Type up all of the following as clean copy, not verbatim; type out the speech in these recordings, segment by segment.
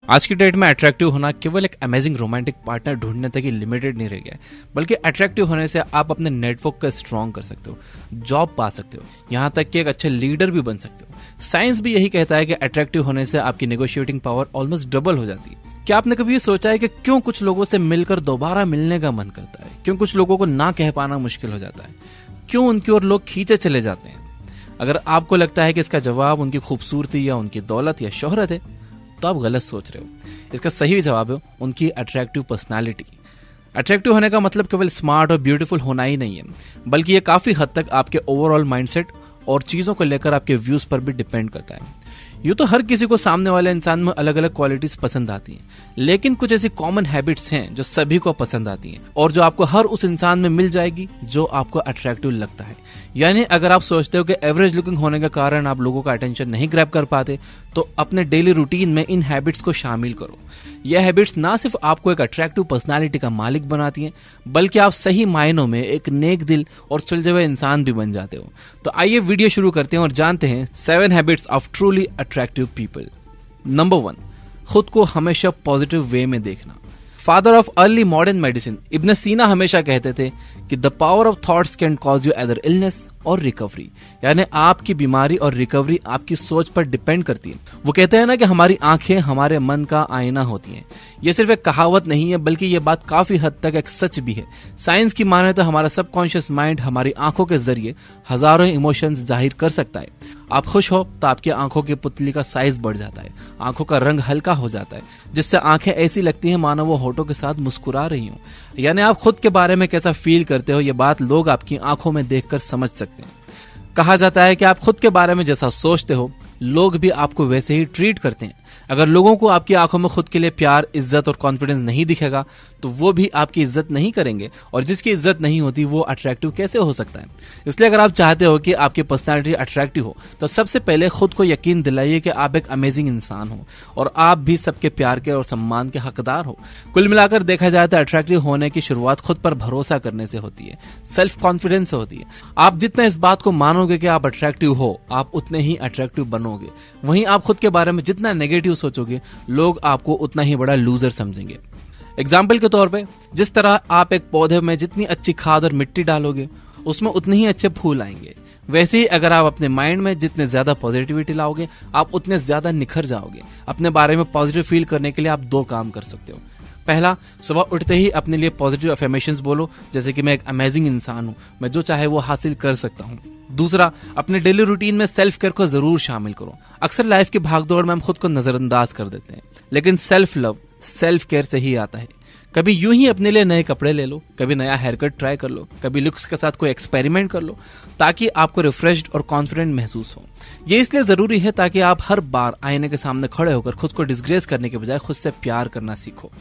आज की डेट में अट्रैक्टिव होना केवल एक अमेजिंग रोमांटिक पार्टनर ढूंढने तक ही लिमिटेड नहीं रह गया है, बल्कि अट्रैक्टिव होने से आप अपने नेटवर्क को स्ट्रॉन्ग कर सकते हो, जॉब पा सकते हो, यहाँ तक कि एक अच्छे लीडर भी बन सकते हो। साइंस भी यही कहता है कि अट्रैक्टिव होने से आपकी नेगोशिएटिंग पावर ऑलमोस्ट डबल हो जाती है। क्या आपने कभी ये सोचा है कि क्यों कुछ लोगों से मिलकर दोबारा मिलने का मन करता है? क्यों कुछ लोगों को ना कह पाना मुश्किल हो जाता है? क्यों उनकी ओर लोग खींचे चले जाते हैं? अगर आपको लगता है कि इसका जवाब उनकी खूबसूरती या उनकी दौलत या शोहरत है, तो आप गलत सोच रहे हो। इसका सही जवाब है उनकी अट्रैक्टिव पर्सनालिटी। अट्रैक्टिव होने का मतलब केवल स्मार्ट और ब्यूटीफुल होना ही नहीं है, बल्कि ये काफी हद तक आपके ओवरऑल माइंडसेट और चीजों को लेकर आपके व्यूज पर भी डिपेंड करता है। यूँ तो हर किसी को सामने वाले इंसान में अलग अलग क्वालिटीज पसंद आती हैं, लेकिन कुछ ऐसी कॉमन हैबिट्स हैं जो सभी को पसंद आती हैं और जो आपको हर उस इंसान में मिल जाएगी जो आपको अट्रैक्टिव लगता है। यानी अगर आप सोचते हो कि एवरेज लुकिंग होने के कारण आप लोगों का अटेंशन नहीं ग्रैब कर पाते, तो अपने डेली रूटीन में इन हैबिट्स को शामिल करो। यह हैबिट्स ना सिर्फ आपको एक अट्रैक्टिव पर्सनालिटी का मालिक बनाती हैं, बल्कि आप सही मायनों में एक नेक दिल और सुलझे हुए इंसान भी बन जाते हो। तो आइए वीडियो शुरू करते हैं और जानते हैं 7 habits of truly attractive people. Number 1, खुद को हमेशा पॉजिटिव वे में देखना। Father of early modern medicine Ibn Sina हमेशा कहते थे कि the power of thoughts can cause you either illness और रिकवरी। यानी आपकी बीमारी और रिकवरी आपकी सोच पर डिपेंड करती है। वो कहते हैं ना कि हमारी आंखें हमारे मन का आईना होती हैं। ये सिर्फ एक कहावत नहीं है, बल्कि ये बात काफी हद तक एक सच भी है। साइंस की माने तो हमारा सबकॉन्शियस माइंड हमारी आंखों के जरिए हजारों इमोशंस जाहिर कर सकता है। आप खुश हो तो आपकी आंखों की पुतली का साइज बढ़ जाता है, आंखों का रंग हल्का हो जाता है, जिससे आंखें ऐसी लगती हैं मानो वो होठों के साथ मुस्कुरा रही हूं। यानी आप खुद के बारे में कैसा फील करते हो, ये बात लोग आपकी आंखों में देखकर समझ सकते हैं। कहा जाता है कि आप खुद के बारे में जैसा सोचते हो, लोग भी आपको वैसे ही ट्रीट करते हैं। अगर लोगों को आपकी आंखों में खुद के लिए प्यार, इज्जत और कॉन्फिडेंस नहीं दिखेगा, तो वो भी आपकी इज्जत नहीं करेंगे, और जिसकी इज्जत नहीं होती वो अट्रैक्टिव कैसे हो सकता है? इसलिए अगर आप चाहते हो कि आपकी पर्सनालिटी अट्रैक्टिव हो, तो सबसे पहले खुद को यकीन दिलाइए कि आप एक अमेजिंग इंसान हो और आप भी सबके प्यार के और सम्मान के हकदार हो। कुल मिलाकर देखा जाए तो अट्रैक्टिव होने की शुरुआत खुद पर भरोसा करने से होती है, सेल्फ कॉन्फिडेंस से होती है। आप जितना इस बात को मानोगे कि आप अट्रैक्टिव हो, आप उतने ही अट्रैक्टिव बनोगे। वहीं आप खुद के बारे में जितना नेगेटिव सोचोगे, लोग आपको उतना ही बड़ा लूजर समझेंगे। एग्जाम्पल के तौर पे, जिस तरह आप एक पौधे में जितनी अच्छी खाद और मिट्टी डालोगे, उसमें उतने ही अच्छे फूल आएंगे। वैसे ही अगर आप अपने माइंड में जितने ज्यादा पॉजिटिविटी लाओगे, आप उतने ज्यादा निखर जाओगे। अपने बारे में पॉजिटिव फील करने के लिए आप 2 काम कर सकते हो। पहला, सुबह उठते ही अपने लिए पॉजिटिव अफर्मेशंस बोलो, जैसे कि मैं एक अमेजिंग इंसान हूं, मैं जो चाहे वो हासिल कर सकता हूं। दूसरा, अपने डेली रूटीन में सेल्फ केयर को जरूर शामिल करो। अक्सर लाइफ की भागदौड़ में हम खुद को नजरअंदाज कर देते हैं, लेकिन सेल्फ लव सेल्फ केयर से ही आता है। कभी यूं ही अपने लिए नए कपड़े ले लो, कभी नया हेयर कट ट्राई कर लो, कभी लुक्स के साथ कोई एक्सपेरिमेंट कर लो, ताकि आपको रिफ्रेश्ड और कॉन्फिडेंट महसूस हो। ये इसलिए जरूरी है ताकि आप हर बार आईने के सामने खड़े होकर खुद को डिस्ग्रेस करने के बजाय खुद से प्यार करना सीखो।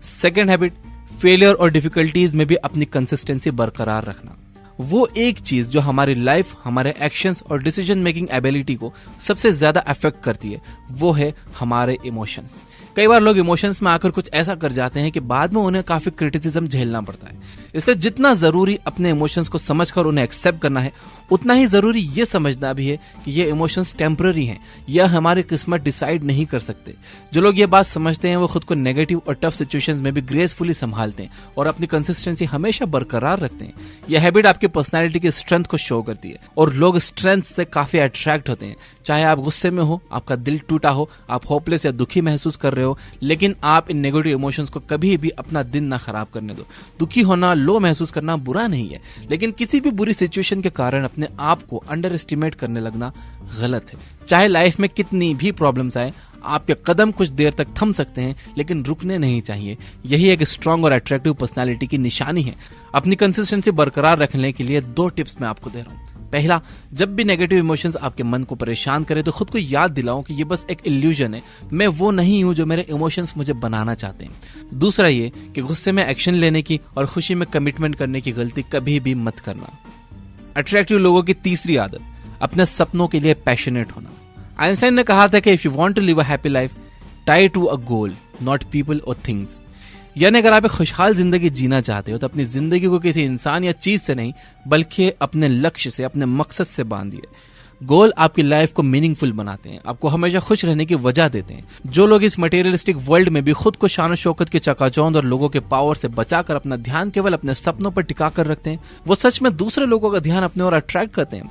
सेकेंड हैबिट, फेलियर और डिफिकल्टीज में भी अपनी कंसिस्टेंसी बरकरार रखना। वो एक चीज जो हमारी लाइफ, हमारे एक्शंस और डिसीजन मेकिंग एबिलिटी को सबसे ज्यादा अफेक्ट करती है, वो है हमारे इमोशंस। कई बार लोग इमोशंस में आकर कुछ ऐसा कर जाते हैं कि बाद में उन्हें काफी क्रिटिसिज्म झेलना पड़ता है। इसलिए जितना जरूरी अपने इमोशंस को समझकर उन्हें एक्सेप्ट करना है, उतना ही जरूरी ये समझना भी है कि ये इमोशंस टेम्पररी हैं, यह हमारी किस्मत डिसाइड नहीं कर सकते। जो लोग ये बात समझते हैं वो खुद को नेगेटिव और टफ सिचुएशंस में भी ग्रेसफुली संभालते हैं और अपनी कंसिस्टेंसी हमेशा बरकरार रखते हैं। यह हैबिट आपकी पर्सनालिटी की स्ट्रेंथ को शो करती है और लोग स्ट्रेंथ से काफी अट्रैक्ट होते हैं। चाहे आप गुस्से में हो, आपका दिल टूटा हो, आप होपलेस या दुखी महसूस कर रहे हो, लेकिन आप इन नेगेटिव इमोशंस को कभी भी अपना दिन ना खराब करने दो। दुखी होना, लो महसूस करना बुरा नहीं है, लेकिन किसी भी बुरी सिचुएशन के कारण अपने आप को अंडर एस्टिमेट करने लगना गलत है। चाहे लाइफ में कितनी भी प्रॉब्लम्स आए, आपके कदम कुछ देर तक थम सकते हैं, लेकिन रुकने नहीं चाहिए। यही एक स्ट्रांग और अट्रैक्टिव पर्सनालिटी की निशानी है। अपनी कंसिस्टेंसी बरकरार रखने के लिए 2 टिप्स मैं आपको दे रहा हूं। पहला, जब भी नेगेटिव इमोशंस आपके मन को परेशान करे, तो खुद को याद दिलाओ कि ये बस एक इल्यूजन है, मैं वो नहीं हूं जो मेरे इमोशंस मुझे बनाना चाहते हैं। दूसरा ये कि गुस्से में एक्शन लेने की और खुशी में कमिटमेंट करने की गलती कभी भी मत करना। अट्रैक्टिव लोगों की तीसरी आदत, अपने सपनों के लिए पैशनेट होना। आइंस्टाइन ने कहा था कि if you want to live a happy life, tie to a goal, not people और थिंग्स। यानी अगर आप एक खुशहाल जिंदगी जीना चाहते हो, तो अपनी जिंदगी को किसी इंसान या चीज से नहीं, बल्कि अपने लक्ष्य से, अपने मकसद से बांधिए। गोल आपकी लाइफ को मीनिंगफुल बनाते हैं, आपको हमेशा खुश रहने की वजह देते हैं। जो लोग इस मटेरियलिस्टिक वर्ल्ड में भी खुद को शान शौकत के चकाचौंध और लोगों के पावर से बचाकर अपना ध्यान केवल अपने सपनों पर टिका कर रखते हैं, वो सच में दूसरे लोगों का ध्यान अपने ओर अट्रैक्ट करते हैं।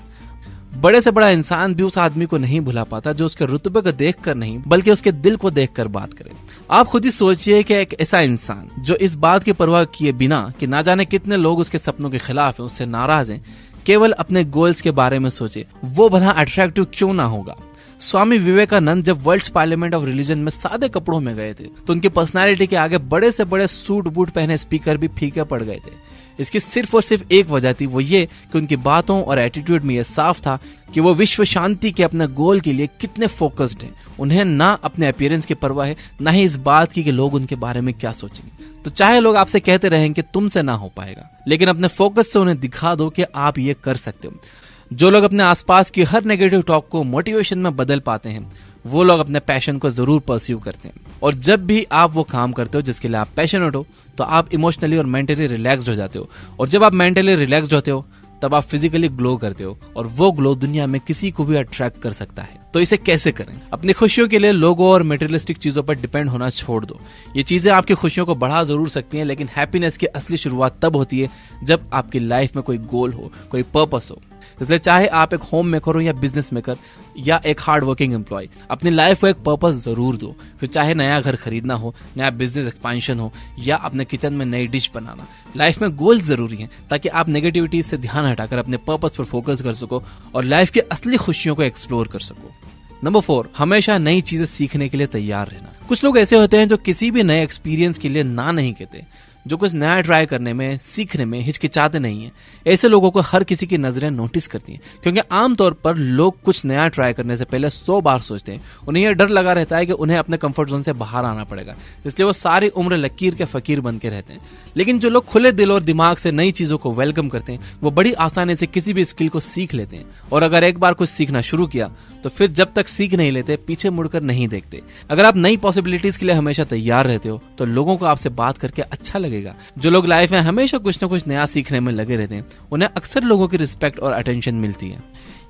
बड़े से बड़ा इंसान भी उस आदमी को नहीं भुला पाता जो उसके रुतबे को देखकर नहीं बल्कि उसके दिल को देखकर बात करे। आप खुद ही सोचिए कि एक ऐसा इंसान जो इस बात की परवाह किए बिना कि ना जाने कितने लोग उसके सपनों के खिलाफ हैं, उससे नाराज हैं, केवल अपने गोल्स के बारे में सोचे, वो भला अट्रैक्टिव क्यों ना होगा। स्वामी विवेकानंद जब वर्ल्ड पार्लियामेंट ऑफ रिलीजन में सादे कपड़ों में गए थे तो उनकी पर्सनालिटी के आगे बड़े से बड़े सूट बूट पहने स्पीकर भी फीके पड़ गए थे। इसकी सिर्फ और सिर्फ एक वजह थी, वो ये कि उनकी बातों और एटीट्यूड में यह साफ था कि वो विश्व शांति के अपने गोल के लिए कितने फोकस्ड हैं। उन्हें ना अपने अपीयरेंस की परवाह है, ना ही इस बात की कि लोग उनके बारे में क्या सोचेंगे। तो चाहे लोग आपसे कहते रहें कि तुमसे ना हो पाएगा, लेकिन अपने फोकस से उन्हें दिखा दो कि आप ये कर सकते हो। जो लोग अपने आसपास की हर नेगेटिव टॉक को मोटिवेशन में बदल पाते हैं, वो लोग अपने पैशन को जरूर परस्यू करते हैं। और जब भी आप वो काम करते हो जिसके लिए आप पैशनेट हो, तो आप इमोशनली और मेंटली रिलैक्स्ड हो जाते हो। और जब आप मेंटली रिलैक्स्ड होते हो तब आप फिजिकली ग्लो करते हो, और वो ग्लो दुनिया में किसी को भी अट्रैक्ट कर सकता है। तो इसे कैसे करें? अपनी खुशियों के लिए लोगों और मटेरियलिस्टिक चीजों पर डिपेंड होना छोड़ दो। ये चीजें आपकी खुशियों को बढ़ा जरूर सकती हैं, लेकिन हैप्पीनेस की असली शुरुआत तब होती है जब आपकी लाइफ में कोई गोल हो, कोई पर्पस हो। इसलिए चाहे आप एक होम मेकर हो या बिजनेस मेकर या एक हार्ड वर्किंग एम्प्लॉय, अपनी लाइफ को एक पर्पस जरूर दो। फिर चाहे नया घर खरीदना हो, नया बिजनेस एक्सपेंशन हो, या अपने किचन में नई डिश बनाना, लाइफ में गोल जरूरी है ताकि आप नेगेटिविटी से ध्यान हटाकर अपने पर्पस पर फोकस कर सको और लाइफ की असली खुशियों को एक्सप्लोर कर सको। नंबर 4, हमेशा नई चीजें सीखने के लिए तैयार रहना। कुछ लोग ऐसे होते हैं जो किसी भी नए एक्सपीरियंस के लिए ना नहीं कहते, जो कुछ नया ट्राई करने में, सीखने में हिचकिचाते नहीं है। ऐसे लोगों को हर किसी की नजरें नोटिस करती हैं, क्योंकि आमतौर पर लोग कुछ नया ट्राई करने से पहले 100 बार सोचते हैं। उन्हें यह डर लगा रहता है कि उन्हें अपने कंफर्ट जोन से बाहर आना पड़ेगा, इसलिए वो सारी उम्र लकीर के फकीर बन के रहते हैं। लेकिन जो लोग खुले दिल और दिमाग से नई चीजों को वेलकम करते हैं, वो बड़ी आसानी से किसी भी स्किल को सीख लेते हैं। और अगर एक बार कुछ सीखना शुरू किया तो फिर जब तक सीख नहीं लेते, पीछे मुड़कर नहीं देखते। अगर आप नई पॉसिबिलिटीज के लिए हमेशा तैयार रहते हो तो लोगों को आपसे बात करके अच्छा लगेगा। जो लोग लाइफ में हमेशा कुछ ना कुछ नया सीखने में लगे रहते हैं, उन्हें अक्सर लोगों की रिस्पेक्ट और अटेंशन मिलती है।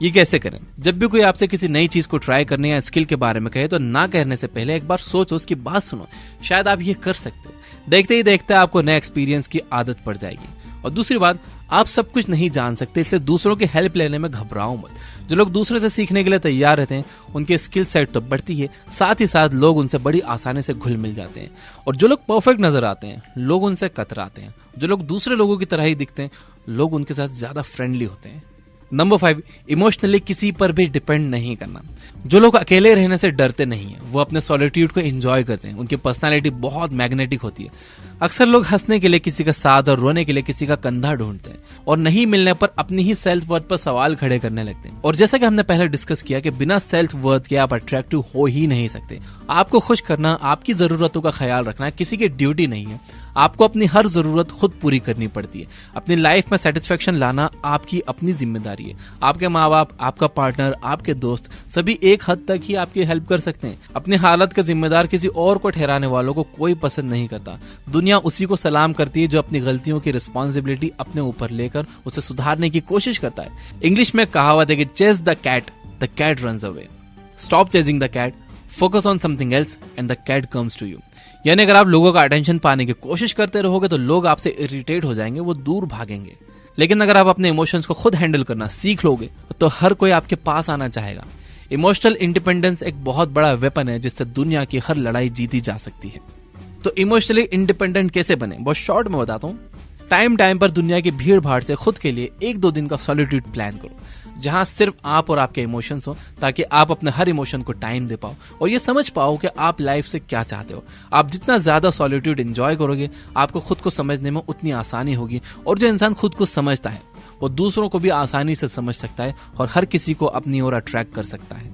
ये कैसे करें? जब भी कोई आपसे किसी नई चीज को ट्राई करने या स्किल के बारे में कहे तो ना कहने से पहले एक बार सोचो, उसकी बात सुनो, शायद आप ये कर सकते हो। देखते ही देखते आपको नए एक्सपीरियंस की आदत पड़ जाएगी। और दूसरी बात, आप सब कुछ नहीं जान सकते, इसलिए दूसरों की हेल्प लेने में घबराओ मत। जो लोग दूसरे से सीखने के लिए तैयार रहते हैं, उनकी स्किल सेट तो बढ़ती है, साथ ही साथ लोग उनसे बड़ी आसानी से घुल मिल जाते हैं। और जो लोग परफेक्ट नजर आते हैं, लोग उनसे कतराते हैं। जो लोग दूसरे लोगों की तरह ही दिखते हैं, लोग उनके साथ ज्यादा फ्रेंडली होते हैं। नंबर 5, इमोशनली किसी पर भी डिपेंड नहीं करना। जो लोग अकेले रहने से डरते नहीं है, वो अपने सॉलिट्यूड को एंजॉय करते हैं। उनकी पर्सनालिटी बहुत मैग्नेटिक होती है। अक्सर लोग हंसने के लिए किसी का साथ और रोने के लिए किसी का कंधा ढूंढते हैं, और नहीं मिलने पर अपनी ही सेल्फ वर्थ पर सवाल खड़े करने लगते हैं। और जैसा कि हमने पहले डिस्कस किया कि बिना सेल्फ वर्थ के आप अट्रैक्टिव हो ही नहीं सकते। आपको खुश करना, आपकी जरूरतों का ख्याल रखना किसी की ड्यूटी नहीं है। आपको अपनी हर जरूरत खुद पूरी करनी पड़ती है। अपनी लाइफ में सेटिस्फेक्शन लाना आपकी अपनी जिम्मेदारी है। आपके माँ बाप, आपका पार्टनर, आपके दोस्त सभी एक हद तक ही आपकी हेल्प कर सकते हैं। अपनी हालत का जिम्मेदार किसी और को ठहराने वालों को कोई पसंद नहीं करता। दुनिया उसी को सलाम करती है जो अपनी गलतियों की रिस्पॉन्सिबिलिटी अपने ऊपर लेकर उसे सुधारने की कोशिश करता है। इंग्लिश में कहावत है कि chase the cat runs away. Stop chasing the cat, focus on something else and the cat comes to you. यानी अगर आप लोगों का अटेंशन पाने की कोशिश करते रहोगे तो लोग आपसे इरिटेट हो जाएंगे, वो दूर भागेंगे। लेकिन अगर आप अपने इमोशंस को खुद हैंडल करना सीख लोगे तो हर कोई आपके पास आना चाहेगा। इमोशनल इंडिपेंडेंस एक बहुत बड़ा वेपन है जिससे दुनिया की हर लड़ाई जीती जा सकती है। तो इमोशनली इंडिपेंडेंट कैसे बने, बहुत शॉर्ट में बताता हूँ। टाइम पर दुनिया की भीड़ भाड़ से खुद के लिए 1-2 दिन का सॉलिट्यूड प्लान करो, जहां सिर्फ आप और आपके इमोशंस हो, ताकि आप अपने हर इमोशन को टाइम दे पाओ और ये समझ पाओ कि आप लाइफ से क्या चाहते हो। आप जितना ज्यादा सॉलिट्यूड एंजॉय करोगे, आपको खुद को समझने में उतनी आसानी होगी। और जो इंसान खुद को समझता है, वो दूसरों को भी आसानी से समझ सकता है और हर किसी को अपनी ओर अट्रैक्ट कर सकता है।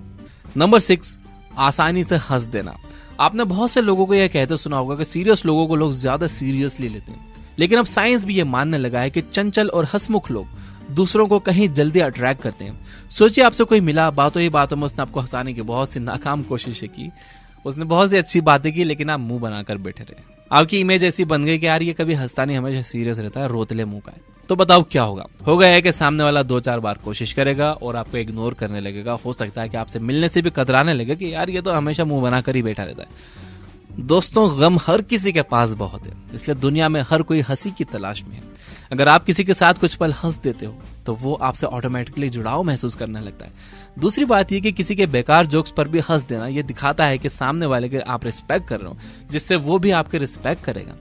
नंबर 6, आसानी से हंस देना। आपने बहुत से लोगों को यह कहते सुना होगा कि सीरियस लोगों को लोग ज्यादा सीरियसली लेते हैं, लेकिन अब साइंस भी यह मानने लगा है कि चंचल और हंसमुख लोग दूसरों को कहीं जल्दी अट्रैक्ट करते हैं। सोचिए आपसे कोई मिला, बातों ही बातों में उसने आपको हंसाने की बहुत सी नाकाम कोशिशें की, उसने बहुत सी अच्छी बातें की, लेकिन आप मुंह बनाकर बैठे रहे। आपकी इमेज ऐसी बन गई कि यार ये कभी हंसता नहीं, हमेशा सीरियस रहता है, रोतले मुंह का है। तो बताओ क्या होगा? होगा है कि सामने वाला 2-4 बार कोशिश करेगा और आपको इग्नोर करने लगेगा। हो सकता है कि आपसे मिलने से भी कतराने लगे कि यार ये तो हमेशा मुंह बनाकर ही बैठा रहता है। दोस्तों, गम हर किसी के पास बहुत है, इसलिए दुनिया में हर कोई हंसी की तलाश में है। अगर आप किसी के साथ कुछ पल हंस देते हो तो वो आपसे ऑटोमेटिकली जुड़ाव महसूस करने लगता है। दूसरी बात ये कि किसी के बेकार जोक्स पर भी हंस देना ये दिखाता है कि सामने वाले के आप रिस्पेक्ट कर रहे हो, जिससे वो भी आपके रिस्पेक्ट करेगा।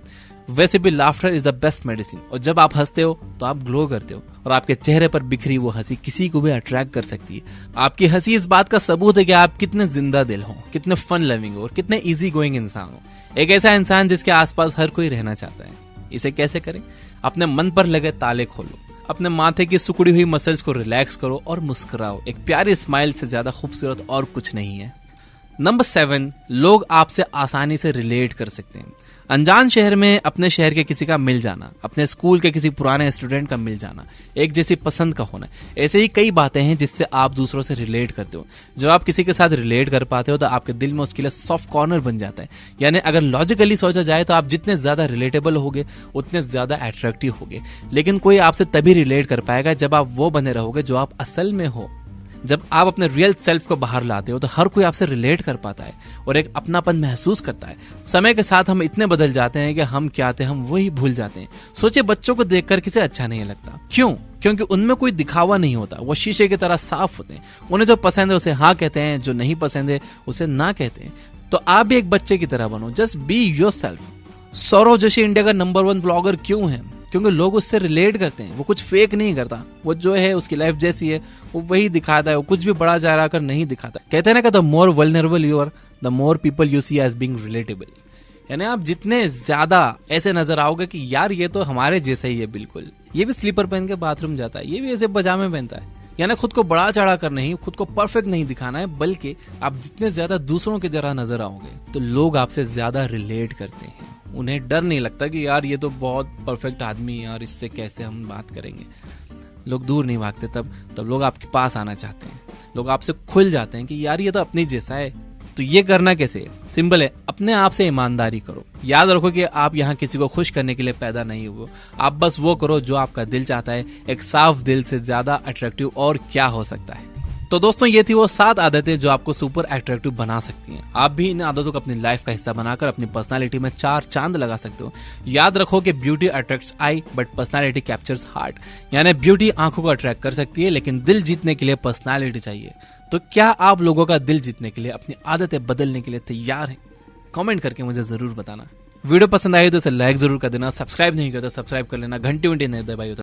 वैसे भी laughter is the best medicine, और जब आप हंसते हो तो आप ग्लो करते हो और आपके चेहरे पर बिखरी वो हंसी किसी को भी अट्रैक्ट कर सकती है। आपकी हंसी इस बात का सबूत है कि आप कितने जिंदा दिल हो, कितने फन लविंग हो और कितने इजी गोइंग इंसान हो। एक ऐसा इंसान जिसके आसपास हर कोई रहना चाहता है। इसे कैसे करें? अपने मन पर लगे ताले खोलो, अपने माथे की सुकड़ी हुई मसल्स को रिलैक्स करो और मुस्कुराओ। एक प्यारी स्माइल से ज्यादा खूबसूरत और कुछ नहीं है। नंबर 7, लोग आपसे आसानी से रिलेट कर सकते हैं। अनजान शहर में अपने शहर के किसी का मिल जाना, अपने स्कूल के किसी पुराने स्टूडेंट का मिल जाना, एक जैसी पसंद का होना, ऐसे ही कई बातें हैं जिससे आप दूसरों से रिलेट करते हो। जब आप किसी के साथ रिलेट कर पाते हो तो आपके दिल में उसके लिए सॉफ्ट कॉर्नर बन जाता है। यानी अगर लॉजिकली सोचा जाए तो आप जितने ज्यादा रिलेटेबल होगे उतने ज्यादा अट्रैक्टिव होगे। लेकिन कोई आपसे तभी रिलेट कर पाएगा जब आप वो बने रहोगे जो आप असल में हो। जब आप अपने रियल सेल्फ को बाहर लाते हो तो हर कोई आपसे रिलेट कर पाता है और एक अपनापन महसूस करता है। समय के साथ हम इतने बदल जाते हैं कि हम क्या थे हम वही भूल जाते हैं। सोचिए, बच्चों को देखकर किसे अच्छा नहीं लगता? क्यों? क्योंकि उनमें कोई दिखावा नहीं होता, वो शीशे की तरह साफ होते हैं। उन्हें जो पसंद है उसे हाँ कहते हैं, जो नहीं पसंद है उसे ना कहते हैं। तो आप भी एक बच्चे की तरह बनो, just be yourself. Saurav Joshi India का नंबर 1 ब्लॉगर क्यों है? क्योंकि लोग उससे रिलेट करते हैं। वो कुछ फेक नहीं करता, वो जो है उसकी लाइफ जैसी है वो वही दिखाता है। वो कुछ भी बड़ा जा रहा कर नहीं दिखाता। कहते हैं ना कि the more vulnerable you are, the more people you see as being relatable. यानी आप जितने ज्यादा ऐसे नजर आओगे कि यार ये तो हमारे जैसा ही है बिल्कुल, ये भी स्लीपर पहन के बाथरूम जाता है, ये भी ऐसे पजामे पहनता है। यानी खुद को बड़ा चढ़ा कर नहीं, खुद को परफेक्ट नहीं दिखाना है, बल्कि आप जितने ज्यादा दूसरों की तरह नजर आओगे तो लोग आपसे ज्यादा रिलेट करते हैं। उन्हें डर नहीं लगता कि यार ये तो बहुत परफेक्ट आदमी है, यार इससे कैसे हम बात करेंगे। लोग दूर नहीं भागते तब लोग आपके पास आना चाहते हैं। लोग आपसे खुल जाते हैं कि यार ये तो अपनी जैसा है। तो ये करना कैसे है? सिंपल है, अपने आप से ईमानदारी करो। याद रखो कि आप यहाँ किसी को खुश करने के लिए पैदा नहीं हुए। आप बस वो करो जो आपका दिल चाहता है। एक साफ दिल से ज्यादा अट्रैक्टिव और क्या हो सकता है? तो दोस्तों, ये थी वो 7 आदतें जो आपको सुपर अट्रैक्टिव बना सकती हैं। आप भी इन आदतों को अपनी लाइफ का हिस्सा बनाकर अपनी पर्सनालिटी में 4 चांद लगा सकते हो। याद रखो कि beauty attracts I but personality captures heart. यानी ब्यूटी आंखों को अट्रैक्ट कर सकती है, लेकिन दिल जीतने के लिए पर्सनालिटी चाहिए। तो क्या आप लोगों का दिल जीतने के लिए अपनी आदतें बदलने के लिए तैयार हैं? कमेंट करके मुझे जरूर बताना। वीडियो पसंद आई तो इसे लाइक जरूर कर देना। सब्सक्राइब नहीं किया तो सब्सक्राइब कर लेना। घंटी नहीं दबाई